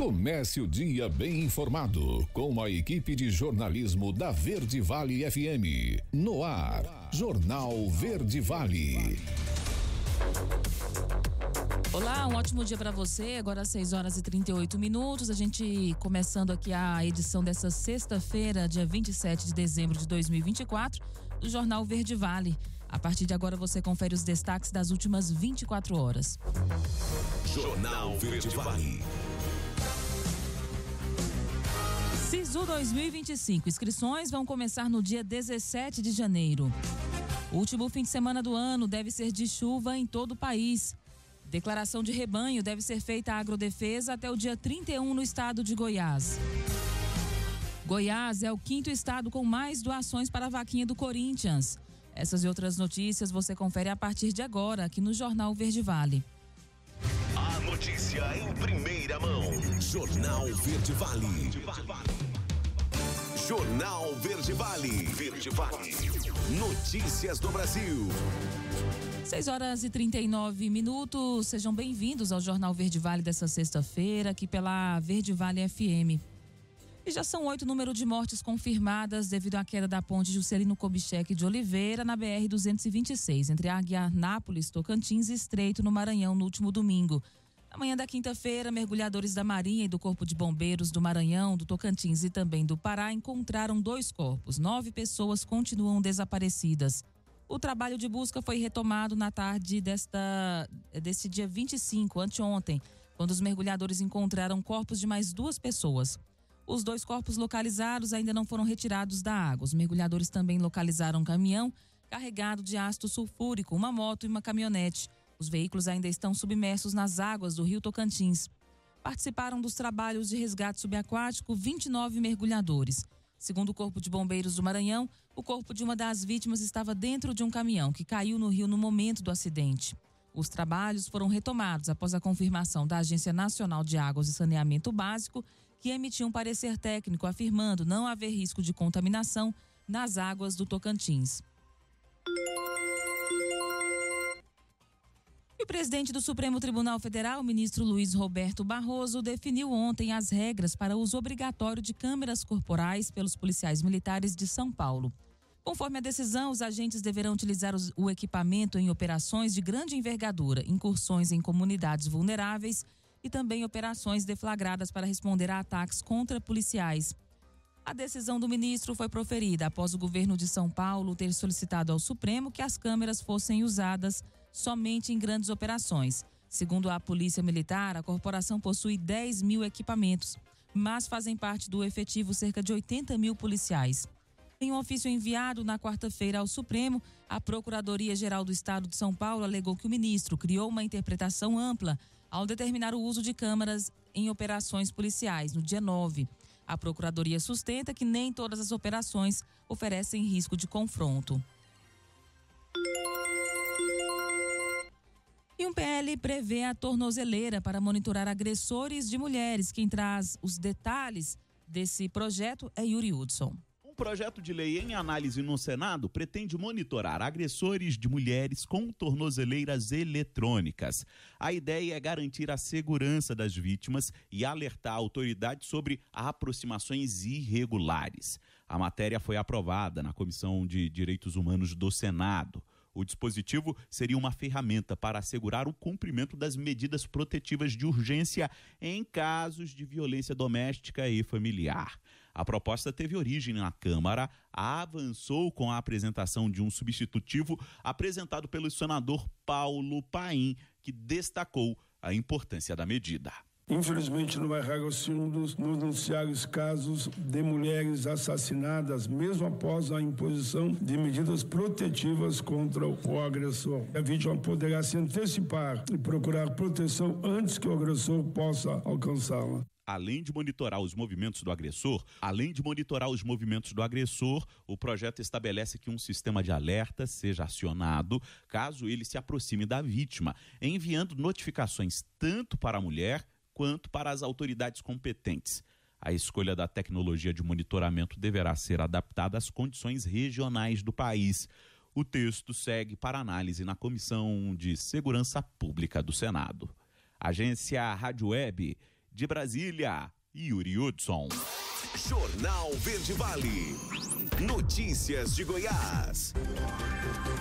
Comece o dia bem informado com a equipe de jornalismo da Verde Vale FM. No ar, Jornal Verde Vale. Olá, um ótimo dia para você. Agora às 6h38. A gente começando aqui a edição dessa sexta-feira, dia 27 de dezembro de 2024, do Jornal Verde Vale. A partir de agora você confere os destaques das últimas 24 horas. Jornal Verde Vale. SISU 2025. Inscrições vão começar no dia 17 de janeiro. O último fim de semana do ano deve ser de chuva em todo o país. Declaração de rebanho deve ser feita à Agrodefesa até o dia 31 no estado de Goiás. Goiás é o 5º estado com mais doações para a vaquinha do Corinthians. Essas e outras notícias você confere a partir de agora aqui no Jornal Verde Vale. A notícia em primeira mão. Jornal Verde Vale. Jornal Verde Vale. Verde Vale. Notícias do Brasil. 6h39. Sejam bem-vindos ao Jornal Verde Vale dessa sexta-feira, aqui pela Verde Vale FM. E já são 8 o número de mortes confirmadas devido à queda da ponte Juscelino Kubitschek de Oliveira na BR-226, entre Aguianápolis, Tocantins e Estreito, no Maranhão, no último domingo. Na manhã da quinta-feira, mergulhadores da Marinha e do Corpo de Bombeiros do Maranhão, do Tocantins e também do Pará encontraram 2 corpos. 9 pessoas continuam desaparecidas. O trabalho de busca foi retomado na tarde desse dia 25, anteontem, quando os mergulhadores encontraram corpos de mais 2 pessoas. Os 2 corpos localizados ainda não foram retirados da água. Os mergulhadores também localizaram um caminhão carregado de ácido sulfúrico, uma moto e uma caminhonete. Os veículos ainda estão submersos nas águas do rio Tocantins. Participaram dos trabalhos de resgate subaquático 29 mergulhadores. Segundo o Corpo de Bombeiros do Maranhão, o corpo de uma das vítimas estava dentro de um caminhão que caiu no rio no momento do acidente. Os trabalhos foram retomados após a confirmação da Agência Nacional de Águas e Saneamento Básico, que emitiu um parecer técnico afirmando não haver risco de contaminação nas águas do Tocantins. E o presidente do Supremo Tribunal Federal, o ministro Luiz Roberto Barroso, definiu ontem as regras para o uso obrigatório de câmeras corporais pelos policiais militares de São Paulo. Conforme a decisão, os agentes deverão utilizar o equipamento em operações de grande envergadura, incursões em comunidades vulneráveis e também operações deflagradas para responder a ataques contra policiais. A decisão do ministro foi proferida após o governo de São Paulo ter solicitado ao Supremo que as câmeras fossem usadas somente em grandes operações. Segundo a Polícia Militar, a corporação possui 10 mil equipamentos, mas fazem parte do efetivo cerca de 80 mil policiais. Em um ofício enviado na quarta-feira ao Supremo, a Procuradoria-Geral do Estado de São Paulo alegou que o ministro criou uma interpretação ampla ao determinar o uso de câmeras em operações policiais no dia 9. A Procuradoria sustenta que nem todas as operações oferecem risco de confronto. E um PL prevê a tornozeleira para monitorar agressores de mulheres. Quem traz os detalhes desse projeto é Yuri Hudson. Um projeto de lei em análise no Senado pretende monitorar agressores de mulheres com tornozeleiras eletrônicas. A ideia é garantir a segurança das vítimas e alertar a autoridade sobre aproximações irregulares. A matéria foi aprovada na Comissão de Direitos Humanos do Senado. O dispositivo seria uma ferramenta para assegurar o cumprimento das medidas protetivas de urgência em casos de violência doméstica e familiar. A proposta teve origem na Câmara, avançou com a apresentação de um substitutivo apresentado pelo senador Paulo Paim, que destacou a importância da medida. Infelizmente, não é raciocínio nos noticiários casos de mulheres assassinadas, mesmo após a imposição de medidas protetivas contra o agressor. A vítima poderá se antecipar e procurar proteção antes que o agressor possa alcançá-la. Além de monitorar os movimentos do agressor, o projeto estabelece que um sistema de alerta seja acionado caso ele se aproxime da vítima, enviando notificações tanto para a mulher quanto para as autoridades competentes. A escolha da tecnologia de monitoramento deverá ser adaptada às condições regionais do país. O texto segue para análise na Comissão de Segurança Pública do Senado. Agência Rádio Web De Brasília, Yuri Hudson. Jornal Verde Vale. Notícias de Goiás.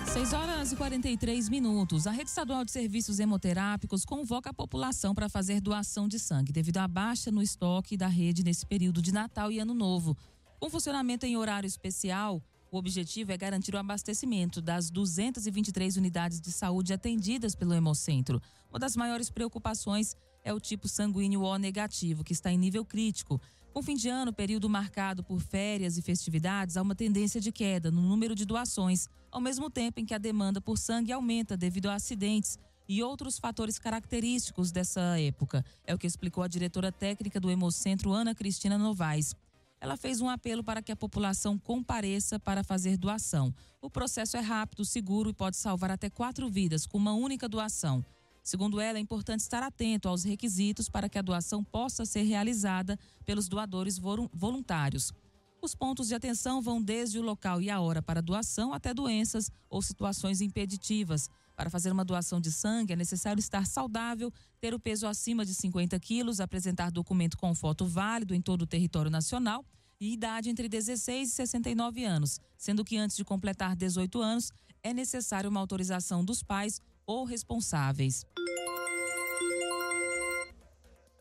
6h43. A Rede Estadual de Serviços Hemoterápicos convoca a população para fazer doação de sangue, devido à baixa no estoque da rede nesse período de Natal e Ano Novo. Com funcionamento em horário especial, o objetivo é garantir o abastecimento das 223 unidades de saúde atendidas pelo Hemocentro. Uma das maiores preocupações é o tipo sanguíneo O negativo, que está em nível crítico. Com fim de ano, período marcado por férias e festividades, há uma tendência de queda no número de doações, ao mesmo tempo em que a demanda por sangue aumenta devido a acidentes e outros fatores característicos dessa época. É o que explicou a diretora técnica do Hemocentro, Ana Cristina Novaes. Ela fez um apelo para que a população compareça para fazer doação. O processo é rápido, seguro e pode salvar até 4 vidas com uma única doação. Segundo ela, é importante estar atento aos requisitos para que a doação possa ser realizada pelos doadores voluntários. Os pontos de atenção vão desde o local e a hora para doação até doenças ou situações impeditivas. Para fazer uma doação de sangue, é necessário estar saudável, ter o peso acima de 50 quilos, apresentar documento com foto válido em todo o território nacional e idade entre 16 e 69 anos, sendo que antes de completar 18 anos, é necessário uma autorização dos pais ou responsáveis.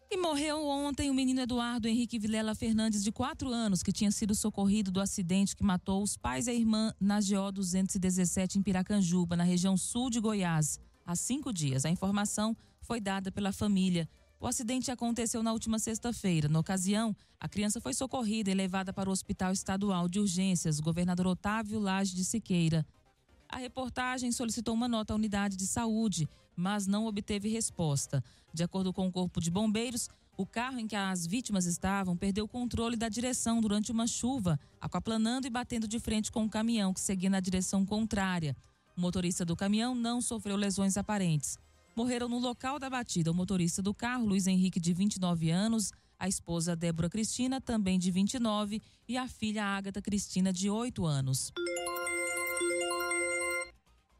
E morreu ontem o menino Eduardo Henrique Vilela Fernandes, de 4 anos, que tinha sido socorrido do acidente que matou os pais e a irmã na GO 217 em Piracanjuba, na região sul de Goiás, há 5 dias. A informação foi dada pela família. O acidente aconteceu na última sexta-feira. Na ocasião, a criança foi socorrida e levada para o Hospital Estadual de Urgências, Governador Otávio Lage de Siqueira. A reportagem solicitou uma nota à unidade de saúde, mas não obteve resposta. De acordo com o Corpo de Bombeiros, o carro em que as vítimas estavam perdeu o controle da direção durante uma chuva, aquaplanando e batendo de frente com um caminhão que seguia na direção contrária. O motorista do caminhão não sofreu lesões aparentes. Morreram no local da batida o motorista do carro, Luiz Henrique, de 29 anos, a esposa Débora Cristina, também de 29, e a filha Ágata Cristina, de 8 anos.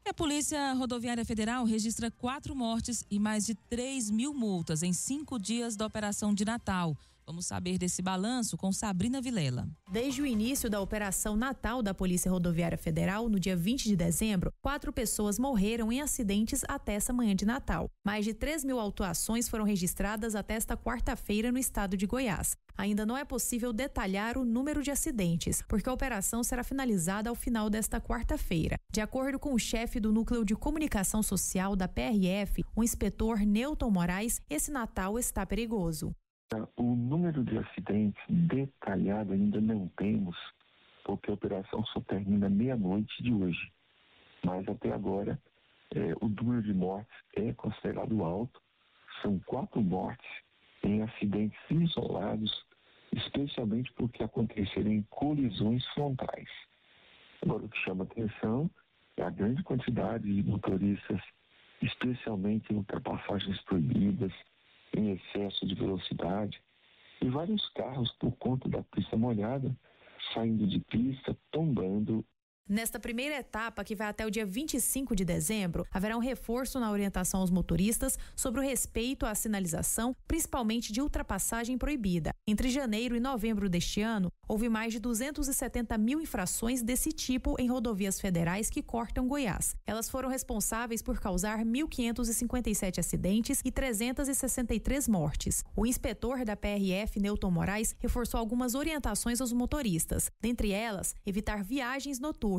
A Polícia Rodoviária Federal registra 4 mortes e mais de 3.000 multas em 5 dias da Operação de Natal. Vamos saber desse balanço com Sabrina Vilela. Desde o início da Operação Natal da Polícia Rodoviária Federal, no dia 20 de dezembro, 4 pessoas morreram em acidentes até essa manhã de Natal. Mais de 3.000 autuações foram registradas até esta quarta-feira no estado de Goiás. Ainda não é possível detalhar o número de acidentes, porque a operação será finalizada ao final desta quarta-feira. De acordo com o chefe do Núcleo de Comunicação Social da PRF, o inspetor Newton Moraes, esse Natal está perigoso. O número de acidentes detalhado ainda não temos, porque a operação só termina meia-noite de hoje. Mas até agora, o número de mortes é considerado alto. São 4 mortes em acidentes isolados, especialmente porque aconteceram em colisões frontais. Agora, o que chama atenção é a grande quantidade de motoristas, especialmente em ultrapassagens proibidas, em excesso de velocidade, e vários carros, por conta da pista molhada, saindo de pista, tombando. Nesta primeira etapa, que vai até o dia 25 de dezembro, haverá um reforço na orientação aos motoristas sobre o respeito à sinalização, principalmente de ultrapassagem proibida. Entre janeiro e novembro deste ano, houve mais de 270.000 infrações desse tipo em rodovias federais que cortam Goiás. Elas foram responsáveis por causar 1.557 acidentes e 363 mortes. O inspetor da PRF, Newton Moraes, reforçou algumas orientações aos motoristas, dentre elas, evitar viagens noturnas.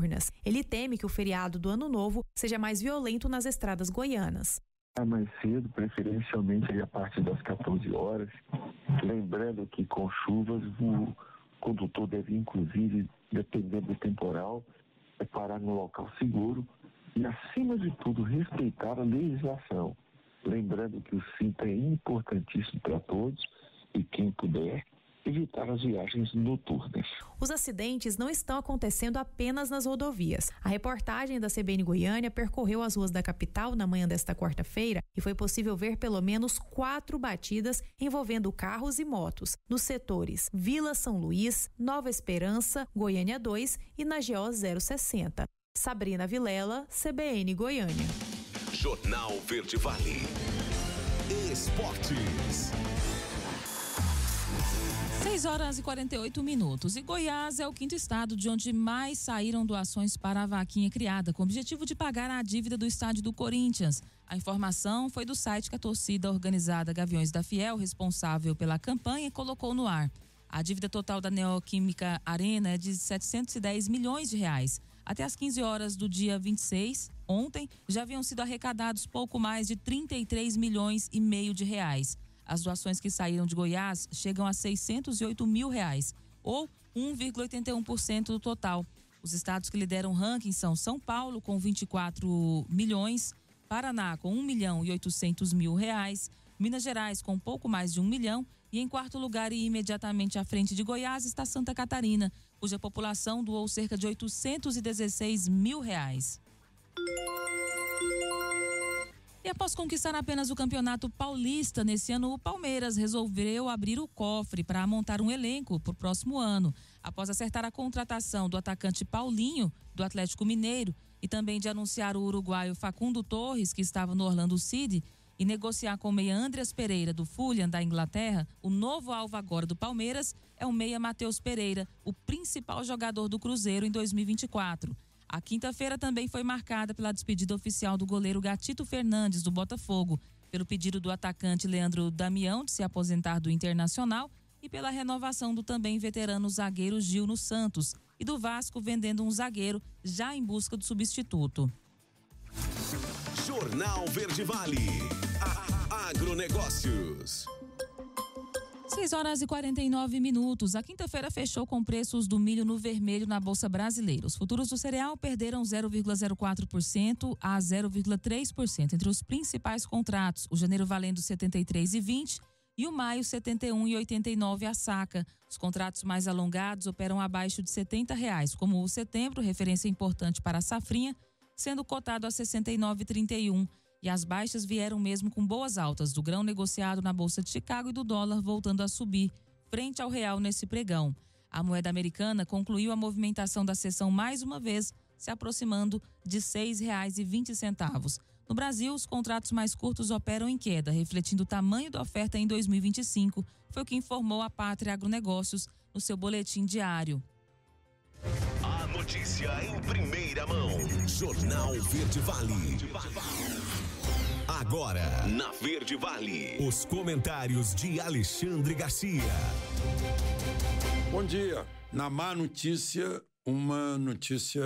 Ele teme que o feriado do Ano Novo seja mais violento nas estradas goianas. Mais cedo, preferencialmente a partir das 14 horas, lembrando que com chuvas o condutor deve, inclusive, dependendo do temporal, parar no local seguro e, acima de tudo, respeitar a legislação. Lembrando que o cinto é importantíssimo para todos e quem puder, evitar as viagens noturnas. Os acidentes não estão acontecendo apenas nas rodovias. A reportagem da CBN Goiânia percorreu as ruas da capital na manhã desta quarta-feira e foi possível ver pelo menos 4 batidas envolvendo carros e motos nos setores Vila São Luís, Nova Esperança, Goiânia 2 e na GO 060. Sabrina Vilela, CBN Goiânia. Jornal Verde Vale. Esportes. 6h48. E Goiás é o quinto estado de onde mais saíram doações para a vaquinha criada, com o objetivo de pagar a dívida do estádio do Corinthians. A informação foi do site que a torcida organizada Gaviões da Fiel, responsável pela campanha, colocou no ar. A dívida total da Neoquímica Arena é de 710 milhões de reais. Até às 15 horas do dia 26, ontem, já haviam sido arrecadados pouco mais de 33 milhões e meio de reais. As doações que saíram de Goiás chegam a 608 mil reais, ou 1,81% do total. Os estados que lideram o ranking são São Paulo, com 24 milhões, Paraná, com 1 milhão e 800 mil reais, Minas Gerais, com pouco mais de 1 milhão, e em quarto lugar e imediatamente à frente de Goiás está Santa Catarina, cuja população doou cerca de 816 mil reais. E após conquistar apenas o Campeonato Paulista, nesse ano o Palmeiras resolveu abrir o cofre para montar um elenco para o próximo ano. Após acertar a contratação do atacante Paulinho, do Atlético Mineiro, e também de anunciar o uruguaio Facundo Torres, que estava no Orlando City, e negociar com o meia Andreas Pereira, do Fulham, da Inglaterra, o novo alvo agora do Palmeiras é o meia Matheus Pereira, o principal jogador do Cruzeiro em 2024. A quinta-feira também foi marcada pela despedida oficial do goleiro Gatito Fernandes, do Botafogo, pelo pedido do atacante Leandro Damião de se aposentar do Internacional e pela renovação do também veterano zagueiro Gil no Santos e do Vasco vendendo um zagueiro já em busca do substituto. Jornal Verde Vale. Agronegócios. 6h49. A quinta-feira fechou com preços do milho no vermelho na Bolsa Brasileira. Os futuros do cereal perderam 0,04% a 0,3% entre os principais contratos. O janeiro valendo 73,20 e o maio 71,89 a saca. Os contratos mais alongados operam abaixo de R$70, como o setembro, referência importante para a safrinha, sendo cotado a 69,31. E as baixas vieram mesmo com boas altas do grão negociado na Bolsa de Chicago e do dólar voltando a subir, frente ao real nesse pregão. A moeda americana concluiu a movimentação da sessão mais uma vez, se aproximando de R$ 6,20. No Brasil, os contratos mais curtos operam em queda, refletindo o tamanho da oferta em 2025, foi o que informou a Pátria Agronegócios no seu boletim diário. A notícia em primeira mão. Jornal Verde Vale. Agora, na Verde Vale, os comentários de Alexandre Garcia. Bom dia. Na má notícia, uma notícia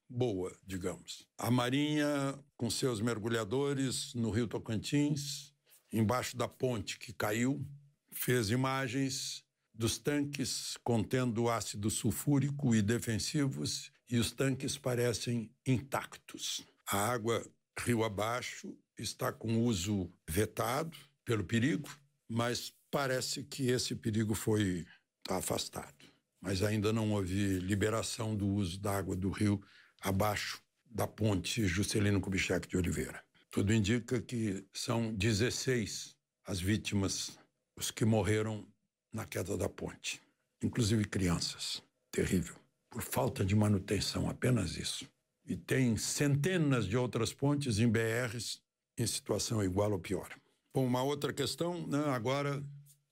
boa, digamos. A Marinha, com seus mergulhadores no Rio Tocantins, embaixo da ponte que caiu, fez imagens dos tanques contendo ácido sulfúrico e defensivos, e os tanques parecem intactos. A água rio abaixo está com uso vetado pelo perigo, mas parece que esse perigo foi afastado. Mas ainda não houve liberação do uso da água do rio abaixo da ponte Juscelino Kubitschek de Oliveira. Tudo indica que são 16 as vítimas, os que morreram na queda da ponte, inclusive crianças. Terrível. Por falta de manutenção, apenas isso. E tem centenas de outras pontes em BRs em situação igual ou pior. Bom, uma outra questão, né? Agora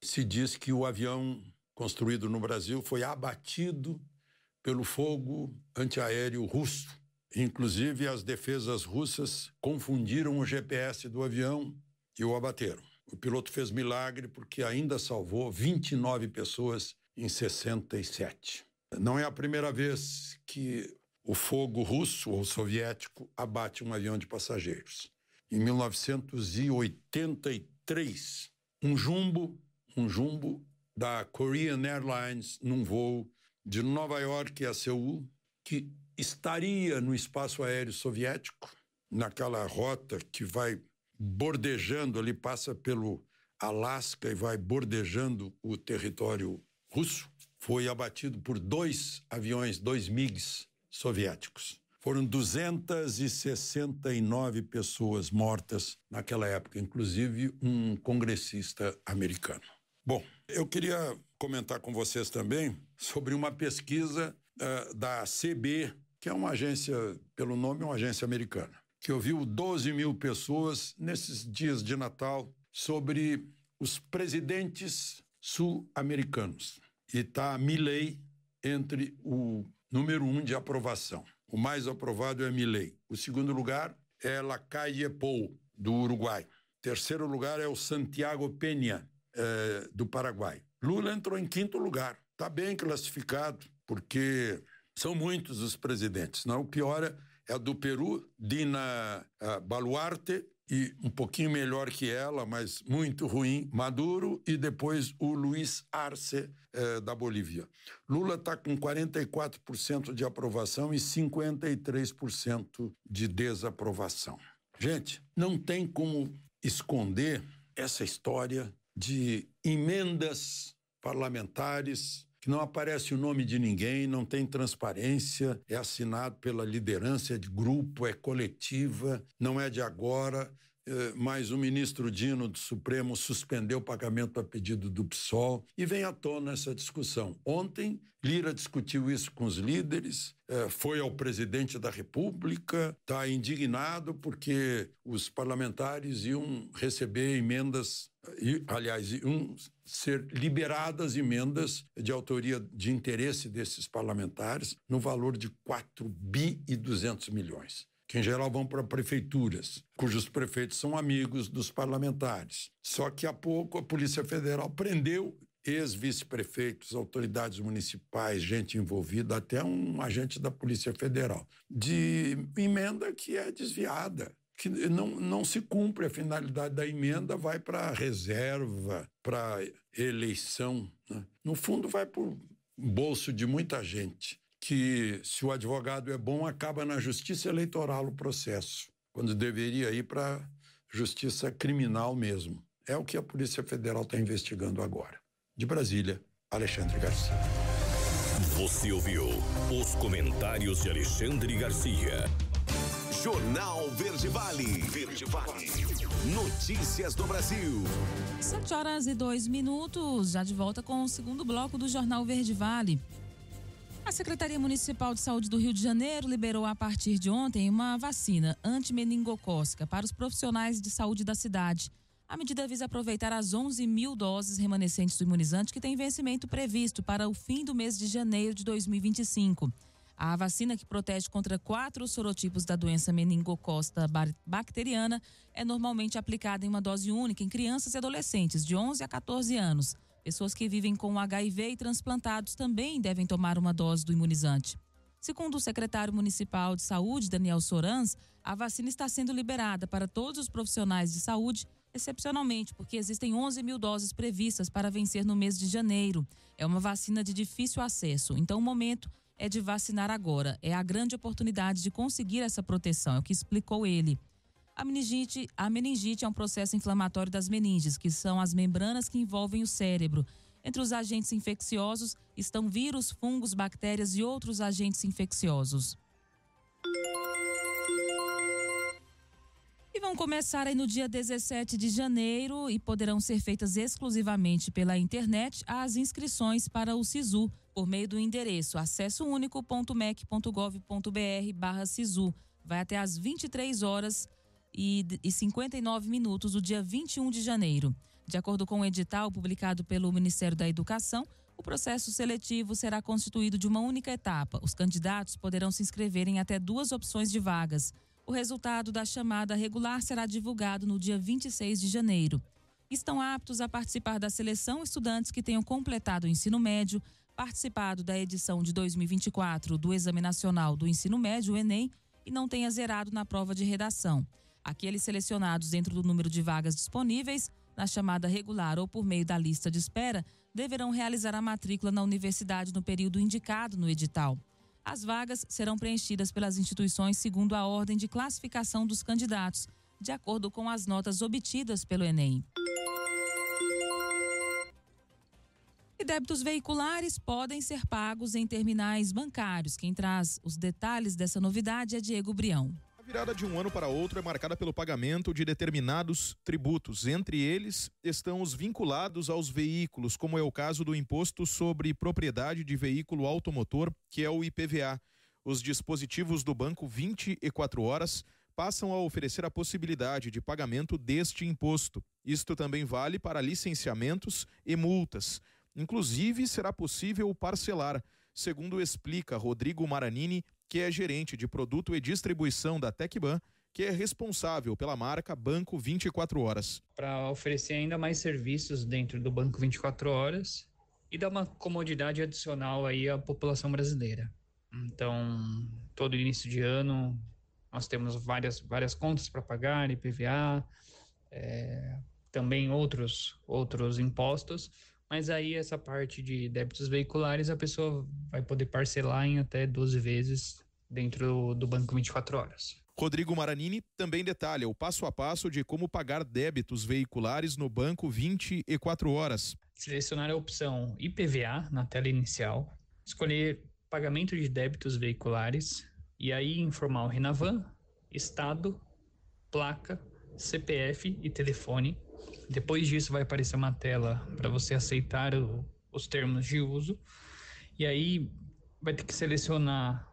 se diz que o avião construído no Brasil foi abatido pelo fogo antiaéreo russo. Inclusive, as defesas russas confundiram o GPS do avião e o abateram. O piloto fez milagre porque ainda salvou 29 pessoas em 67. Não é a primeira vez que o fogo russo ou soviético abate um avião de passageiros. Em 1983, um jumbo da Korean Airlines, num voo de Nova York a Seul, que estaria no espaço aéreo soviético, naquela rota que vai bordejando ali, passa pelo Alasca e vai bordejando o território russo, foi abatido por 2 aviões, 2 MiGs soviéticos. Foram 269 pessoas mortas naquela época, inclusive um congressista americano. Bom, eu queria comentar com vocês também sobre uma pesquisa da CB, que é uma agência, pelo nome, é uma agência americana, que ouviu 12 mil pessoas nesses dias de Natal sobre os presidentes sul-americanos. E está Milei entre o número 1 de aprovação. O mais aprovado é Milei. O segundo lugar é Lacalle Pou, do Uruguai. Terceiro lugar é o Santiago Peña, do Paraguai. Lula entrou em quinto lugar. Está bem classificado, porque são muitos os presidentes. Não? O pior é a do Peru, Dina Boluarte, e um pouquinho melhor que ela, mas muito ruim, Maduro, e depois o Luiz Arce, da Bolívia. Lula está com 44% de aprovação e 53% de desaprovação. Gente, não tem como esconder essa história de emendas parlamentares que não aparece o nome de ninguém, não tem transparência, é assinado pela liderança, é de grupo, é coletiva, não é de agora, mas o ministro Dino do Supremo suspendeu o pagamento a pedido do PSOL e vem à tona essa discussão. Ontem, Lira discutiu isso com os líderes, foi ao presidente da República, está indignado porque os parlamentares iam receber emendas, iam ser liberadas emendas de autoria de interesse desses parlamentares no valor de 4,2 bilhões. Que em geral vão para prefeituras, cujos prefeitos são amigos dos parlamentares. Só que há pouco a Polícia Federal prendeu ex-vice-prefeitos, autoridades municipais, gente envolvida, até um agente da Polícia Federal, de emenda que é desviada, que não se cumpre a finalidade da emenda, vai para reserva, para eleição, né? No fundo vai para o bolso de muita gente, que se o advogado é bom, acaba na justiça eleitoral o processo, quando deveria ir para justiça criminal mesmo. É o que a Polícia Federal está investigando agora. De Brasília, Alexandre Garcia. Você ouviu os comentários de Alexandre Garcia. Jornal Verde Vale. Verde Vale. Notícias do Brasil. 7h02, já de volta com o segundo bloco do Jornal Verde Vale. A Secretaria Municipal de Saúde do Rio de Janeiro liberou a partir de ontem uma vacina antimeningocócica para os profissionais de saúde da cidade. A medida visa aproveitar as 11 mil doses remanescentes do imunizante que tem vencimento previsto para o fim do mês de janeiro de 2025. A vacina, que protege contra 4 sorotipos da doença meningocócica bacteriana, é normalmente aplicada em uma dose única em crianças e adolescentes de 11 a 14 anos. Pessoas que vivem com HIV e transplantados também devem tomar uma dose do imunizante. Segundo o secretário municipal de saúde, Daniel Sorans, a vacina está sendo liberada para todos os profissionais de saúde, excepcionalmente porque existem 11 mil doses previstas para vencer no mês de janeiro. É uma vacina de difícil acesso, então o momento é de vacinar agora. É a grande oportunidade de conseguir essa proteção, é o que explicou ele. A meningite é um processo inflamatório das meninges, que são as membranas que envolvem o cérebro. Entre os agentes infecciosos estão vírus, fungos, bactérias e outros agentes infecciosos. E vão começar aí no dia 17 de janeiro e poderão ser feitas exclusivamente pela internet as inscrições para o SISU, por meio do endereço acessounico.mec.gov.br/SISU. Vai até às 23h e 59 minutos do dia 21 de janeiro. De acordo com o edital publicado pelo Ministério da Educação, o processo seletivo será constituído de uma única etapa. Os candidatos poderão se inscrever em até 2 opções de vagas. O resultado da chamada regular será divulgado no dia 26 de janeiro. Estão aptos a participar da seleção estudantes que tenham completado o ensino médio, participado da edição de 2024 do Exame Nacional do Ensino Médio, o Enem, e não tenha zerado na prova de redação. Aqueles selecionados dentro do número de vagas disponíveis, na chamada regular ou por meio da lista de espera, deverão realizar a matrícula na universidade no período indicado no edital. As vagas serão preenchidas pelas instituições segundo a ordem de classificação dos candidatos, de acordo com as notas obtidas pelo Enem. E débitos veiculares podem ser pagos em terminais bancários. Quem traz os detalhes dessa novidade é Diego Brião. A virada de um ano para outro é marcada pelo pagamento de determinados tributos. Entre eles estão os vinculados aos veículos, como é o caso do Imposto sobre Propriedade de Veículo Automotor, que é o IPVA. Os dispositivos do banco 24 horas passam a oferecer a possibilidade de pagamento deste imposto. Isto também vale para licenciamentos e multas. Inclusive, será possível parcelar, segundo explica Rodrigo Maranini, que é gerente de produto e distribuição da Tecban, que é responsável pela marca Banco 24 Horas. Para oferecer ainda mais serviços dentro do Banco 24 Horas e dar uma comodidade adicional aí à população brasileira. Então, todo início de ano, nós temos várias contas para pagar, IPVA, também outros impostos, mas aí essa parte de débitos veiculares a pessoa vai poder parcelar em até 12 vezes dentro do Banco 24 Horas. Rodrigo Maranini também detalha o passo a passo de como pagar débitos veiculares no Banco 24 Horas. Selecionar a opção IPVA na tela inicial, escolher pagamento de débitos veiculares e aí informar o RENAVAN, estado, placa, CPF e telefone. Depois disso vai aparecer uma tela para você aceitar os termos de uso e aí vai ter que selecionar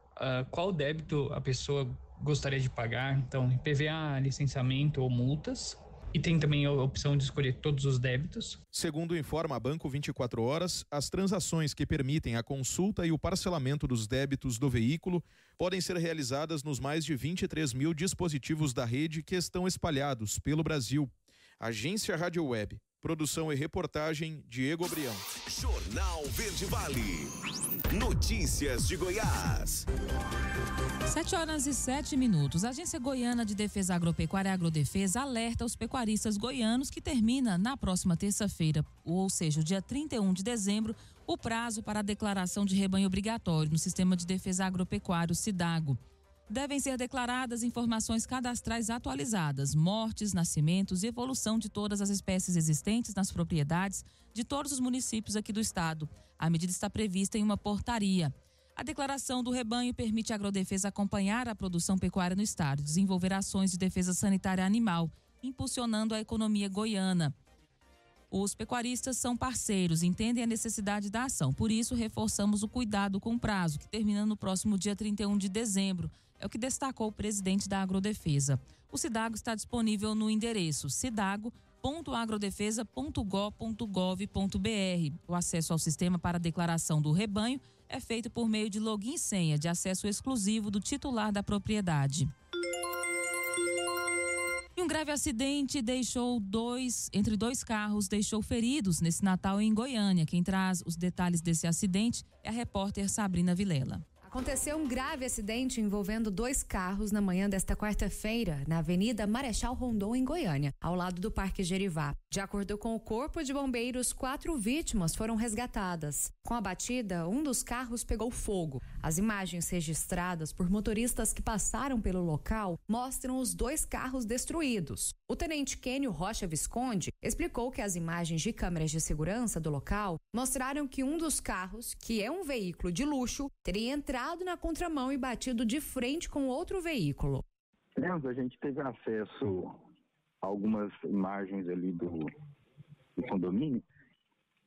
qual débito a pessoa gostaria de pagar, então IPVA, licenciamento ou multas. E tem também a opção de escolher todos os débitos. Segundo informa Banco 24 Horas, as transações que permitem a consulta e o parcelamento dos débitos do veículo podem ser realizadas nos mais de 23 mil dispositivos da rede que estão espalhados pelo Brasil. Agência Rádio Web. Produção e reportagem, Diego Brião. Jornal Verde Vale. Notícias de Goiás. 7h07. A Agência Goiana de Defesa Agropecuária e Agrodefesa alerta os pecuaristas goianos que termina na próxima terça-feira, ou seja, o dia 31 de dezembro, o prazo para a declaração de rebanho obrigatório no Sistema de Defesa Agropecuário SIDAGO. Devem ser declaradas informações cadastrais atualizadas, mortes, nascimentos e evolução de todas as espécies existentes nas propriedades de todos os municípios aqui do estado. A medida está prevista em uma portaria. A declaração do rebanho permite à Agrodefesa acompanhar a produção pecuária no estado, desenvolver ações de defesa sanitária animal, impulsionando a economia goiana. Os pecuaristas são parceiros, entendem a necessidade da ação. Por isso, reforçamos o cuidado com o prazo, que termina no próximo dia 31 de dezembro. É o que destacou o presidente da Agrodefesa. O SIDAGO está disponível no endereço sidago.agrodefesa.gov.br. O acesso ao sistema para a declaração do rebanho é feito por meio de login e senha de acesso exclusivo do titular da propriedade. E um grave acidente entre dois carros deixou feridos nesse Natal em Goiânia. Quem traz os detalhes desse acidente é a repórter Sabrina Vilela. Aconteceu um grave acidente envolvendo dois carros na manhã desta quarta-feira, na Avenida Marechal Rondon, em Goiânia, ao lado do Parque Gerivá. De acordo com o Corpo de Bombeiros, 4 vítimas foram resgatadas. Com a batida, um dos carros pegou fogo. As imagens registradas por motoristas que passaram pelo local mostram os dois carros destruídos. O tenente Kênio Rocha Visconde explicou que as imagens de câmeras de segurança do local mostraram que um dos carros, que é um veículo de luxo, teria entrado na contramão e batido de frente com outro veículo. A gente teve acesso a algumas imagens ali do condomínio,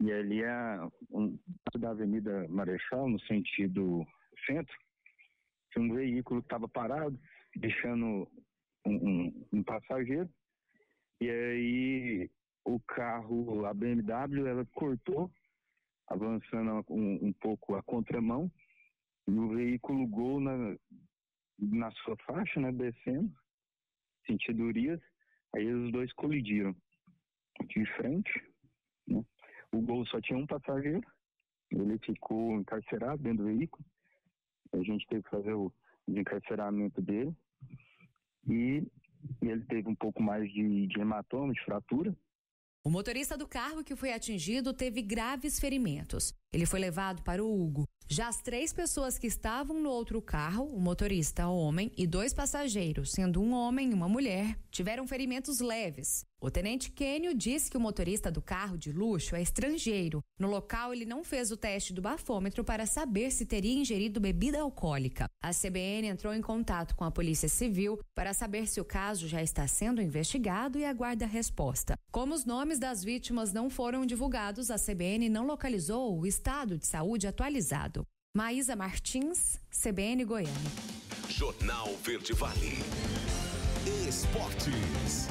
e ali da Avenida Marechal, no sentido centro, tinha um veículo que estava parado, deixando um passageiro, e aí o carro, a BMW, ela cortou, avançando um pouco a contramão, e o veículo Gol na sua faixa, né, descendo, sentido Urias, aí os dois colidiram de frente, né? O Gol só tinha um passageiro, ele ficou encarcerado dentro do veículo, a gente teve que fazer o desencarceramento dele, e ele teve um pouco mais de hematoma, de fratura. O motorista do carro que foi atingido teve graves ferimentos. Ele foi levado para o Hugo. Já as 3 pessoas que estavam no outro carro, o motorista homem e 2 passageiros, sendo um homem e uma mulher, tiveram ferimentos leves. O tenente Kênio disse que o motorista do carro de luxo é estrangeiro. No local, ele não fez o teste do bafômetro para saber se teria ingerido bebida alcoólica. A CBN entrou em contato com a Polícia Civil para saber se o caso já está sendo investigado e aguarda a resposta. Como os nomes das vítimas não foram divulgados, a CBN não localizou o estado de saúde atualizado. Maísa Martins, CBN Goiânia. Jornal Verde Vale. Esportes.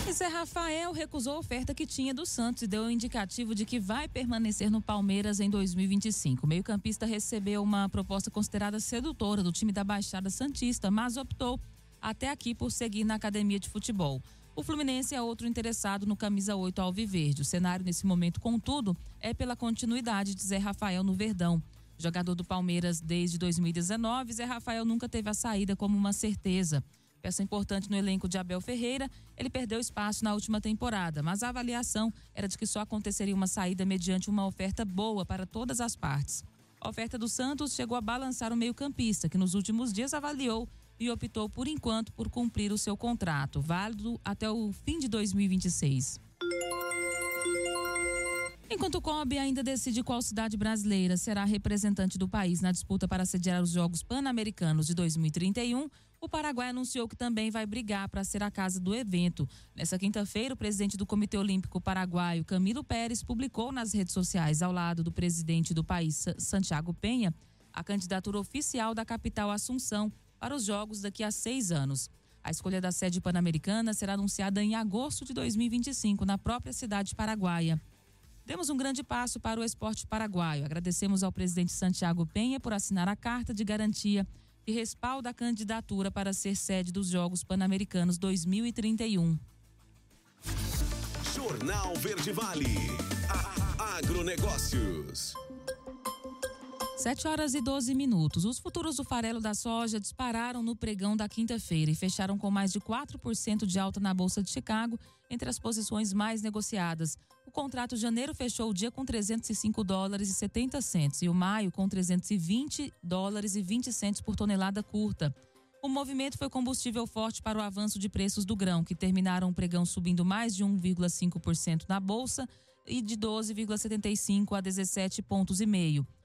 E Zé Rafael recusou a oferta que tinha do Santos e deu um indicativo de que vai permanecer no Palmeiras em 2025. O meio-campista recebeu uma proposta considerada sedutora do time da Baixada Santista, mas optou até aqui por seguir na academia de futebol. O Fluminense é outro interessado no camisa 8 alviverde. O cenário nesse momento, contudo, é pela continuidade de Zé Rafael no Verdão. Jogador do Palmeiras desde 2019, Zé Rafael nunca teve a saída como uma certeza. Peça importante no elenco de Abel Ferreira, ele perdeu espaço na última temporada, mas a avaliação era de que só aconteceria uma saída mediante uma oferta boa para todas as partes. A oferta do Santos chegou a balançar o meio-campista, que nos últimos dias avaliou e optou, por enquanto, por cumprir o seu contrato, válido até o fim de 2026. Enquanto o COB ainda decide qual cidade brasileira será representante do país na disputa para sediar os Jogos Pan-Americanos de 2031, o Paraguai anunciou que também vai brigar para ser a casa do evento. Nessa quinta-feira, o presidente do Comitê Olímpico Paraguaio, Camilo Pérez, publicou nas redes sociais, ao lado do presidente do país, Santiago Penha, a candidatura oficial da capital Assunção para os Jogos daqui a 6 anos. A escolha da sede pan-americana será anunciada em agosto de 2025, na própria cidade paraguaia. Demos um grande passo para o esporte paraguaio. Agradecemos ao presidente Santiago Penha por assinar a carta de garantia que respalda a candidatura para ser sede dos Jogos Pan-Americanos 2031. Jornal Verde Vale. Agronegócios. 7h12. Os futuros do farelo da soja dispararam no pregão da quinta-feira e fecharam com mais de 4% de alta na Bolsa de Chicago, entre as posições mais negociadas. O contrato de janeiro fechou o dia com $305,70 e o maio com $320,20 por tonelada curta. O movimento foi combustível forte para o avanço de preços do grão, que terminaram o pregão subindo mais de 1,5% na Bolsa e de 12,75 a 17,5 pontos.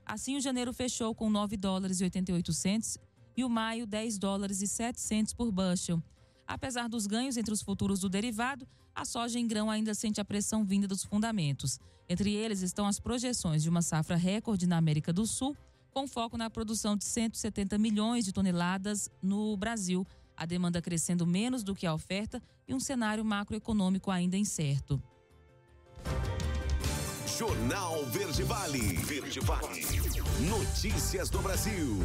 Assim, o janeiro fechou com $9,88 e o maio $10,07 por bushel. Apesar dos ganhos entre os futuros do derivado, a soja em grão ainda sente a pressão vinda dos fundamentos. Entre eles estão as projeções de uma safra recorde na América do Sul, com foco na produção de 170 milhões de toneladas no Brasil, a demanda crescendo menos do que a oferta e um cenário macroeconômico ainda incerto. Jornal Verde Vale. Verde Vale. Notícias do Brasil.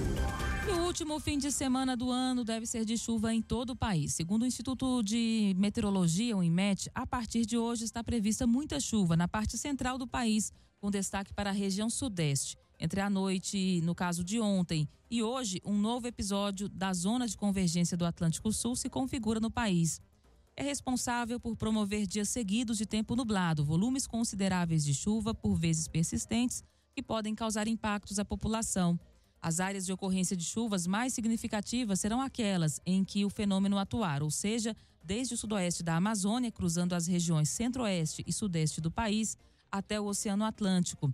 E o último fim de semana do ano deve ser de chuva em todo o país. Segundo o Instituto de Meteorologia, o INMET, a partir de hoje está prevista muita chuva na parte central do país, com destaque para a região sudeste. Entre a noite, no caso de ontem, e hoje, um novo episódio da zona de convergência do Atlântico Sul se configura no país. É responsável por promover dias seguidos de tempo nublado, volumes consideráveis de chuva, por vezes persistentes, que podem causar impactos à população. As áreas de ocorrência de chuvas mais significativas serão aquelas em que o fenômeno atuar, ou seja, desde o sudoeste da Amazônia, cruzando as regiões centro-oeste e sudeste do país, até o Oceano Atlântico.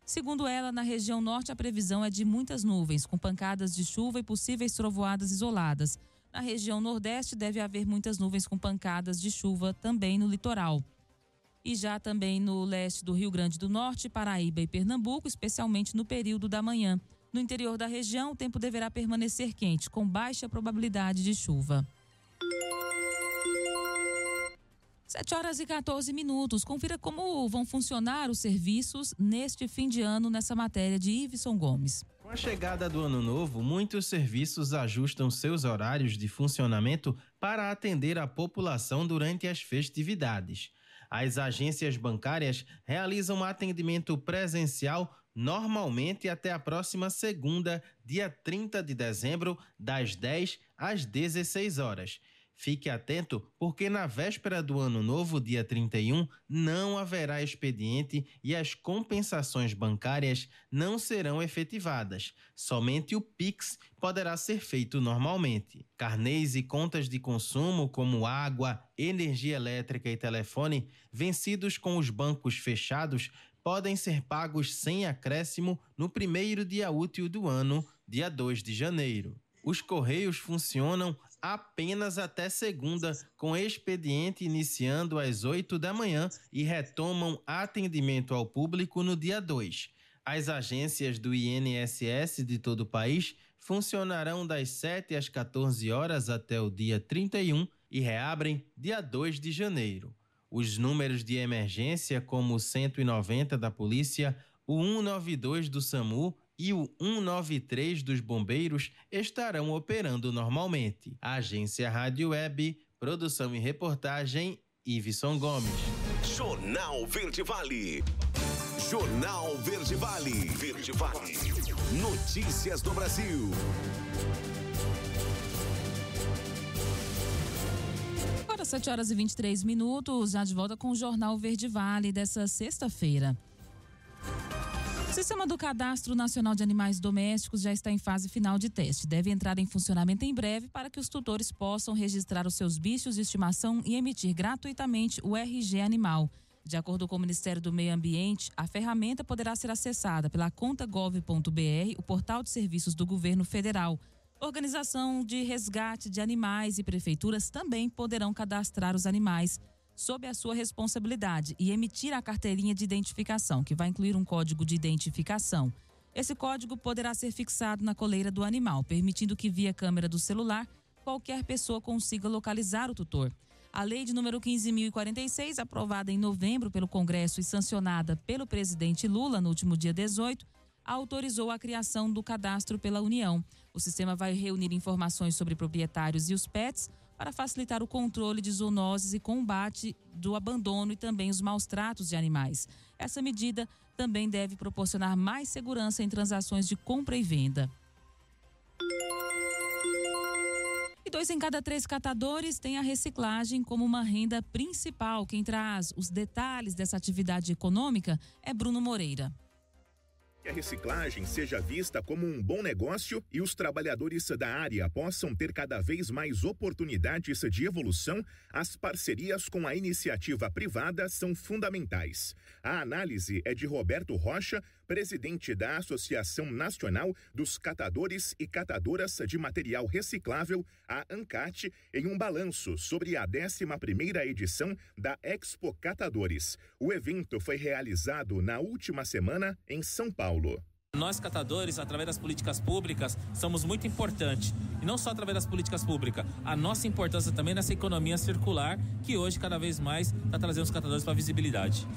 Segundo ela, na região norte a previsão é de muitas nuvens, com pancadas de chuva e possíveis trovoadas isoladas. Na região nordeste deve haver muitas nuvens com pancadas de chuva também no litoral. E já também no leste do Rio Grande do Norte, Paraíba e Pernambuco, especialmente no período da manhã. No interior da região, o tempo deverá permanecer quente, com baixa probabilidade de chuva. 7h14. Confira como vão funcionar os serviços neste fim de ano nessa matéria de Iveson Gomes. Com a chegada do ano novo, muitos serviços ajustam seus horários de funcionamento para atender a população durante as festividades. As agências bancárias realizam atendimento presencial normalmente até a próxima segunda, dia 30 de dezembro, das 10 às 16 horas. Fique atento, porque na véspera do Ano Novo, dia 31, não haverá expediente e as compensações bancárias não serão efetivadas. Somente o Pix poderá ser feito normalmente. Carnês e contas de consumo, como água, energia elétrica e telefone, vencidos com os bancos fechados, podem ser pagos sem acréscimo no primeiro dia útil do ano, dia 2 de janeiro. Os Correios funcionam apenas até segunda, com expediente iniciando às 8 da manhã e retomam atendimento ao público no dia 2. As agências do INSS de todo o país funcionarão das 7 às 14 horas até o dia 31 e reabrem dia 2 de janeiro. Os números de emergência, como o 190 da polícia, o 192 do SAMU e o 193 dos bombeiros estarão operando normalmente. Agência Rádio Web, produção e reportagem, Iveson Gomes. Jornal Verde Vale. Jornal Verde Vale. Verde Vale. Notícias do Brasil. Agora 7 horas e 23 minutos, já de volta com o Jornal Verde Vale dessa sexta-feira. O Sistema do Cadastro Nacional de Animais Domésticos já está em fase final de teste. Deve entrar em funcionamento em breve para que os tutores possam registrar os seus bichos de estimação e emitir gratuitamente o RG Animal. De acordo com o Ministério do Meio Ambiente, a ferramenta poderá ser acessada pela conta gov.br, o portal de serviços do governo federal. Organização de resgate de animais e prefeituras também poderão cadastrar os animais sob a sua responsabilidade e emitir a carteirinha de identificação, que vai incluir um código de identificação. Esse código poderá ser fixado na coleira do animal, permitindo que via câmera do celular qualquer pessoa consiga localizar o tutor. A lei de número 15.046, aprovada em novembro pelo Congresso e sancionada pelo presidente Lula no último dia 18, autorizou a criação do cadastro pela União. O sistema vai reunir informações sobre proprietários e os pets para facilitar o controle de zoonoses e combate do abandono e também os maus tratos de animais. Essa medida também deve proporcionar mais segurança em transações de compra e venda. E 2 em cada 3 catadores têm a reciclagem como uma renda principal. Quem traz os detalhes dessa atividade econômica é Bruno Moreira. Que a reciclagem seja vista como um bom negócio e os trabalhadores da área possam ter cada vez mais oportunidades de evolução, as parcerias com a iniciativa privada são fundamentais. A análise é de Roberto Rocha, presidente da Associação Nacional dos Catadores e Catadoras de Material Reciclável, a ANCAT, em um balanço sobre a 11ª edição da Expo Catadores. O evento foi realizado na última semana em São Paulo. Nós, catadores, através das políticas públicas, somos muito importantes. E não só através das políticas públicas, a nossa importância também nessa economia circular, que hoje, cada vez mais, está trazendo os catadores para a visibilidade.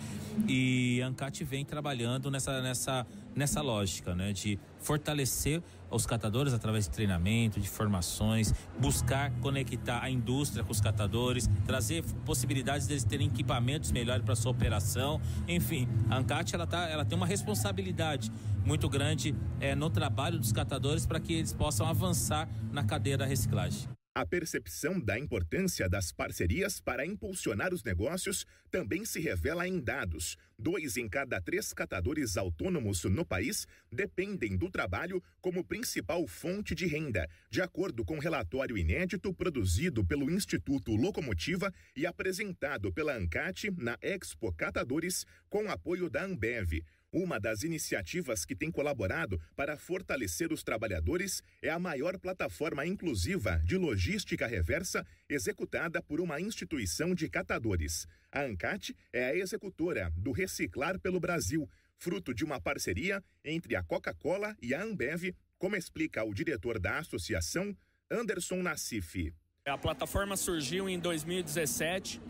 E a ANCAT vem trabalhando nessa lógica, né, de fortalecer os catadores através de treinamento, de formações, buscar conectar a indústria com os catadores, trazer possibilidades deles terem equipamentos melhores para sua operação. Enfim, a ANCAT ela tem uma responsabilidade muito grande no trabalho dos catadores para que eles possam avançar na cadeia da reciclagem. A percepção da importância das parcerias para impulsionar os negócios também se revela em dados. 2 em cada 3 catadores autônomos no país dependem do trabalho como principal fonte de renda, de acordo com um relatório inédito produzido pelo Instituto Locomotiva e apresentado pela ANCAT na Expo Catadores com apoio da Ambev. Uma das iniciativas que tem colaborado para fortalecer os trabalhadores é a maior plataforma inclusiva de logística reversa executada por uma instituição de catadores. A ANCAT é a executora do Reciclar pelo Brasil, fruto de uma parceria entre a Coca-Cola e a Ambev, como explica o diretor da associação, Anderson Nassif. A plataforma surgiu em 2017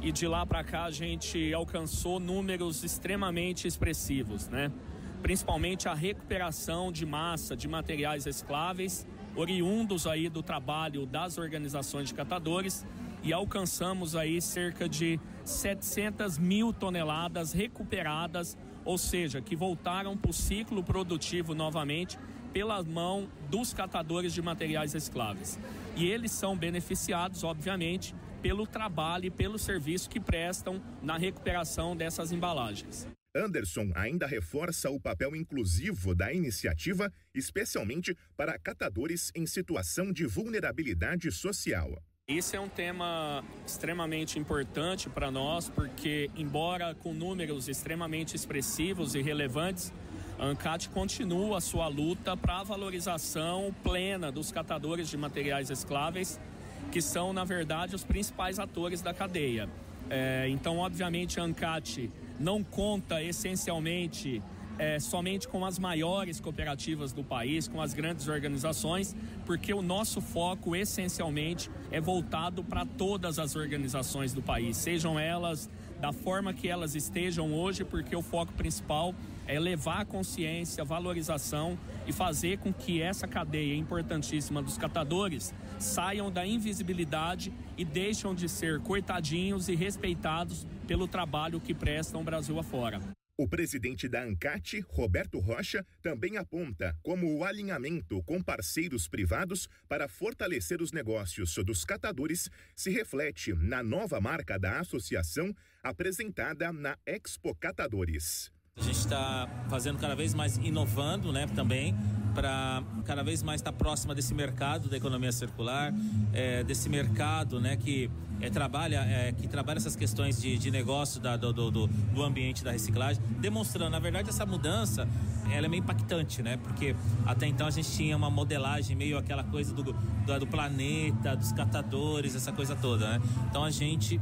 e de lá para cá a gente alcançou números extremamente expressivos, né? Principalmente a recuperação de massa de materiais recicláveis, oriundos aí do trabalho das organizações de catadores, e alcançamos aí cerca de 700 mil toneladas recuperadas, ou seja, que voltaram para o ciclo produtivo novamente pela mão dos catadores de materiais recicláveis. E eles são beneficiados, obviamente, pelo trabalho e pelo serviço que prestam na recuperação dessas embalagens. Anderson ainda reforça o papel inclusivo da iniciativa, especialmente para catadores em situação de vulnerabilidade social. Esse é um tema extremamente importante para nós, porque, embora com números extremamente expressivos e relevantes, a ANCAT continua a sua luta para a valorização plena dos catadores de materiais recicláveis, que são, na verdade, os principais atores da cadeia. Então, obviamente, a ANCAT não conta essencialmente somente com as maiores cooperativas do país, com as grandes organizações, porque o nosso foco essencialmente é voltado para todas as organizações do país, sejam elas da forma que elas estejam hoje, porque o foco principal é levar a consciência, a valorização e fazer com que essa cadeia importantíssima dos catadores saiam da invisibilidade e deixam de ser coitadinhos e respeitados pelo trabalho que prestam Brasil afora. O presidente da ANCAT, Roberto Rocha, também aponta como o alinhamento com parceiros privados para fortalecer os negócios dos catadores se reflete na nova marca da associação apresentada na Expo Catadores. A gente está fazendo cada vez mais, inovando, né, também, para cada vez mais estar próxima desse mercado da economia circular, desse mercado, né, que trabalha essas questões de negócio do ambiente da reciclagem, demonstrando, na verdade, essa mudança, ela é meio impactante, né, porque até então a gente tinha uma modelagem meio aquela coisa do planeta, dos catadores, essa coisa toda, né, então a gente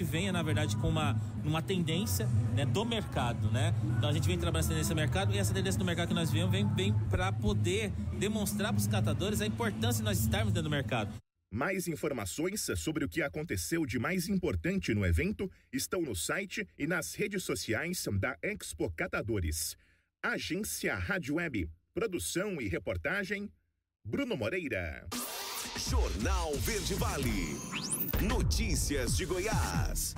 vem, na verdade, com uma tendência, né, do mercado, né? Então a gente vem trabalhando essa tendência do mercado, e essa tendência do mercado que nós vemos vem para poder demonstrar para os catadores a importância de nós estarmos dentro do mercado. Mais informações sobre o que aconteceu de mais importante no evento estão no site e nas redes sociais da Expo Catadores. Agência Rádio Web. Produção e reportagem, Bruno Moreira. Jornal Verde Vale. Notícias de Goiás.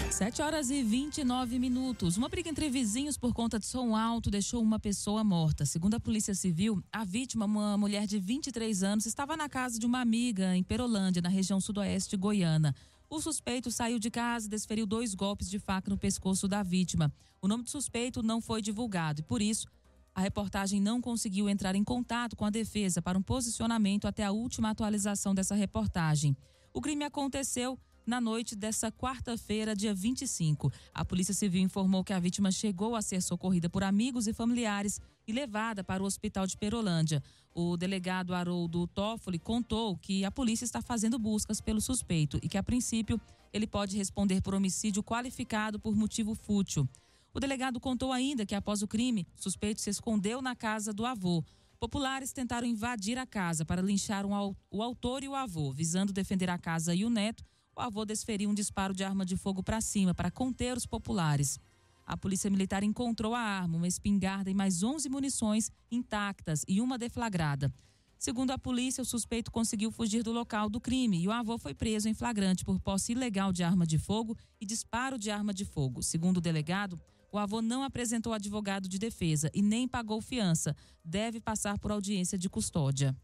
7h29. Uma briga entre vizinhos por conta de som alto deixou uma pessoa morta. Segundo a Polícia Civil, a vítima, uma mulher de 23 anos, estava na casa de uma amiga em Perolândia, na região sudoeste goiana. O suspeito saiu de casa e desferiu 2 golpes de faca no pescoço da vítima. O nome do suspeito não foi divulgado e, por isso, a reportagem não conseguiu entrar em contato com a defesa para um posicionamento até a última atualização dessa reportagem. O crime aconteceu na noite dessa quarta-feira, dia 25. A Polícia Civil informou que a vítima chegou a ser socorrida por amigos e familiares e levada para o hospital de Perolândia. O delegado Haroldo Toffoli contou que a polícia está fazendo buscas pelo suspeito e que, a princípio, ele pode responder por homicídio qualificado por motivo fútil. O delegado contou ainda que, após o crime, o suspeito se escondeu na casa do avô. Populares tentaram invadir a casa para linchar o autor e o avô. Visando defender a casa e o neto, o avô desferiu um disparo de arma de fogo para cima para conter os populares. A polícia militar encontrou a arma, uma espingarda e mais 11 munições intactas e uma deflagrada. Segundo a polícia, o suspeito conseguiu fugir do local do crime e o avô foi preso em flagrante por posse ilegal de arma de fogo e disparo de arma de fogo. Segundo o delegado, o avô não apresentou advogado de defesa e nem pagou fiança. Deve passar por audiência de custódia.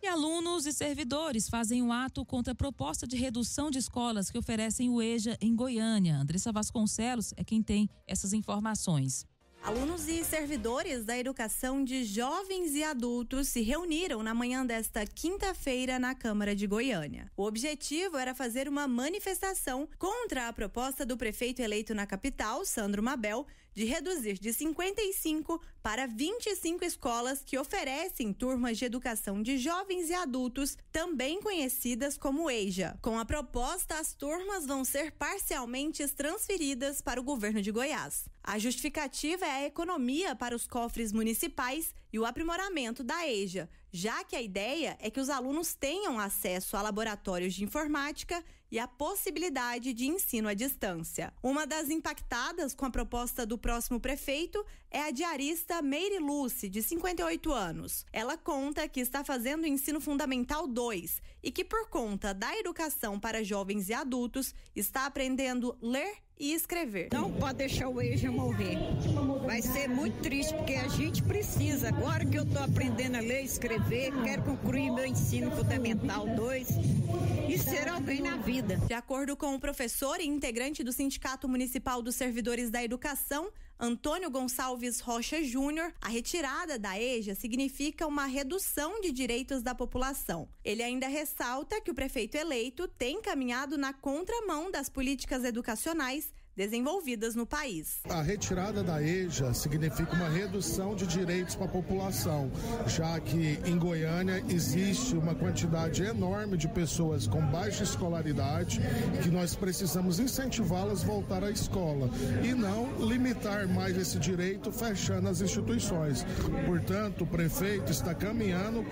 E alunos e servidores fazem um ato contra a proposta de redução de escolas que oferecem o EJA em Goiânia. Andressa Vasconcelos é quem tem essas informações. Alunos e servidores da educação de jovens e adultos se reuniram na manhã desta quinta-feira na Câmara de Goiânia. O objetivo era fazer uma manifestação contra a proposta do prefeito eleito na capital, Sandro Mabel, de reduzir de 55 para 25 escolas que oferecem turmas de educação de jovens e adultos, também conhecidas como EJA. Com a proposta, as turmas vão ser parcialmente transferidas para o governo de Goiás. A justificativa é a economia para os cofres municipais e o aprimoramento da EJA, já que a ideia é que os alunos tenham acesso a laboratórios de informática e a possibilidade de ensino à distância. Uma das impactadas com a proposta do próximo prefeito é a diarista Meire Luce, de 58 anos. Ela conta que está fazendo o ensino fundamental 2 e que, por conta da educação para jovens e adultos, está aprendendo a ler e escrever. Não pode deixar o EJA morrer. Vai ser muito triste, porque a gente precisa. Agora que eu estou aprendendo a ler e escrever, quero concluir meu ensino fundamental 2 e ser alguém na vida. De acordo com o professor e integrante do Sindicato Municipal dos Servidores da Educação, Antônio Gonçalves Rocha Júnior, a retirada da EJA significa uma redução de direitos da população. Ele ainda ressalta que o prefeito eleito tem caminhado na contramão das políticas educacionais desenvolvidas no país. A retirada da EJA significa uma redução de direitos para a população, já que em Goiânia existe uma quantidade enorme de pessoas com baixa escolaridade que nós precisamos incentivá-las a voltar à escola e não limitar mais esse direito fechando as instituições. Portanto, o prefeito está caminhando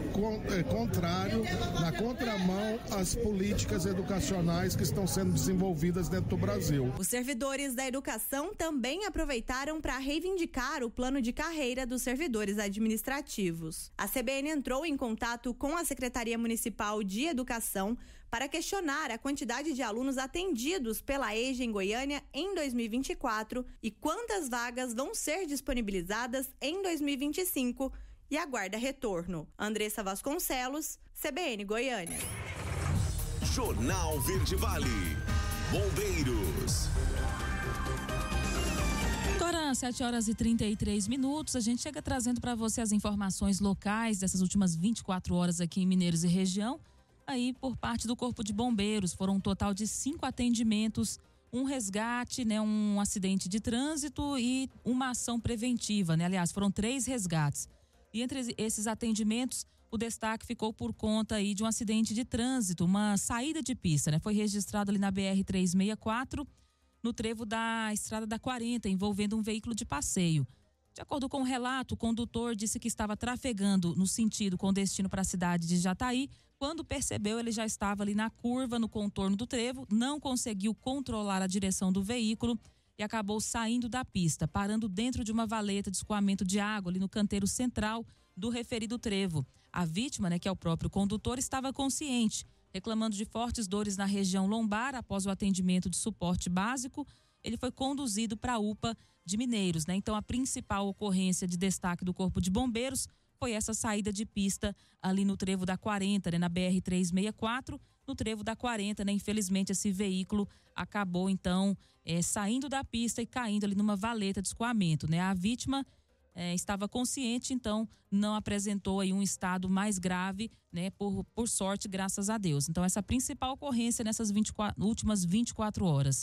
contrário, na contramão às políticas educacionais que estão sendo desenvolvidas dentro do Brasil. Os servidores da educação também aproveitaram para reivindicar o plano de carreira dos servidores administrativos. A CBN entrou em contato com a Secretaria Municipal de Educação para questionar a quantidade de alunos atendidos pela EJA em Goiânia em 2024 e quantas vagas vão ser disponibilizadas em 2025 e aguarda retorno. Andressa Vasconcelos, CBN Goiânia. Jornal Verde Vale. Bombeiros. Agora, 7h33, a gente chega trazendo para você as informações locais dessas últimas 24 horas aqui em Mineiros e região. Aí, por parte do Corpo de Bombeiros, foram um total de 5 atendimentos, um resgate, um acidente de trânsito e uma ação preventiva, Aliás, foram 3 resgates. E entre esses atendimentos, o destaque ficou por conta aí de um acidente de trânsito, uma saída de pista, Foi registrado ali na BR-364, no trevo da Estrada da 40, envolvendo um veículo de passeio. De acordo com o relato, o condutor disse que estava trafegando no sentido com destino para a cidade de Jataí. Quando percebeu, ele já estava ali na curva, no contorno do trevo, não conseguiu controlar a direção do veículo e acabou saindo da pista, parando dentro de uma valeta de escoamento de água ali no canteiro central do referido trevo. A vítima, que é o próprio condutor, estava consciente, reclamando de fortes dores na região lombar após o atendimento de suporte básico. Ele foi conduzido para a UPA de Mineiros, Então, a principal ocorrência de destaque do Corpo de Bombeiros foi essa saída de pista ali no trevo da 40, na BR-364, no trevo da 40, Infelizmente, esse veículo acabou, então, saindo da pista e caindo ali numa valeta de escoamento, A vítima estava consciente, então não apresentou aí um estado mais grave, por sorte, graças a Deus. Então, essa principal ocorrência nessas últimas 24 horas.